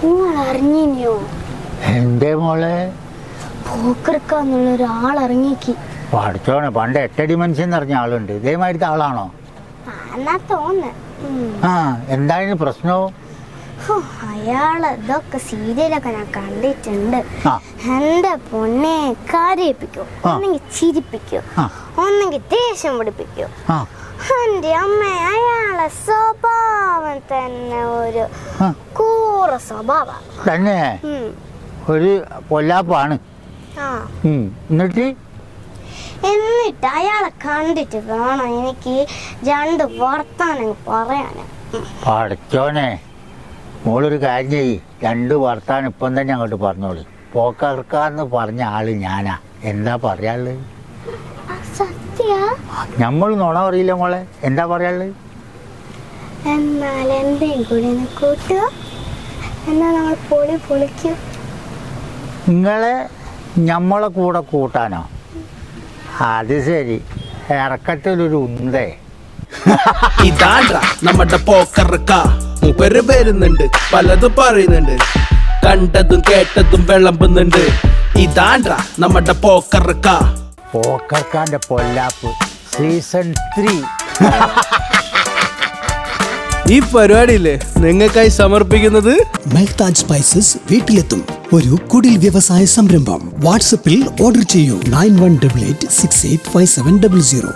നിങ്ങൾ അറിഞ്ഞോ? എന്തേ മോളെ? പോക്കർക്കാന്നുള്ള ഒരാളിറങ്ങിക്ക്. പഠിച്ചോണെ, പണ്ട് 8 മനുഷ്യൻ നിറഞ്ഞ ആളുണ്ട്. ഇതേമാതിരത്തെ ആളാണോ? എന്നാ തോന്നുന്നു. എന്തായാലും പ്രശ്നവും അയാള് ഇതൊക്കെ സീരിയലൊക്കെ ഞാൻ കണ്ടിട്ടുണ്ട്. എന്റെ പൊന്നെ, കരയിപ്പിക്കും, ഒന്നെങ്കിൽ ചിരിപ്പിക്കും, ഒന്നെങ്കിൽ ദേഷ്യം പിടിപ്പിക്കും. എന്റെ അമ്മ, അയാളെ സ്വഭാവം തന്നെ ഒരു കൂറ സ്വഭാവം തന്നെ. ഒരു പൊല്ലാപ്പാണ്. എന്നിട്ട് അയാളെ കണ്ടിട്ട് വേണം എനിക്ക് 2 വർത്താനം പറയാന്. പഠിച്ചോനെ, മോളൊരു കാര്യം ചെയ്യ്, 2 വർത്താനം ഇപ്പം തന്നെ അങ്ങോട്ട് പറഞ്ഞോളൂ. പോക്കർക്കാന്ന് പറഞ്ഞ ആള് ഞാനാ. എന്താ പറയാള്? സത്യ? നമ്മൾ നുണ പറയില്ല മോളെ. എന്താ പറയാള്? എന്നാൽ എന്തെങ്കിലും കൂടി കൂട്ടുക, എന്നാ നമ്മൾ പൊളിക്കും. നിങ്ങളെ നമ്മളെ കൂടെ കൂട്ടാനോ? അത് ശരി, ഇറക്കത്തിലൊരു ഉന്തേ. ഇതാണ്ടാ നമ്മുടെ പോക്കർക്ക. മൂപ്പര് വരുന്നുണ്ട്, പലതും പറയുന്നുണ്ട്, കണ്ടതും കേട്ടതും വിളമ്പുന്നുണ്ട്. ഇതാണ്ടാ നമ്മുടെ പോക്കർക്ക. പോക്കർക്കാന്റെ പൊല്ലാപ്പ് സീസൺ 3. ഈ പരിപാടിയില്ലേ നിങ്ങൾക്കായി സമർപ്പിക്കുന്നത് മെൽത്താജ് സ്പൈസസ് വീട്ടിലെത്തും. ഒരു കുടിൽ വ്യവസായ സംരംഭം. വാട്സപ്പിൽ ഓർഡർ ചെയ്യൂ 9188685700.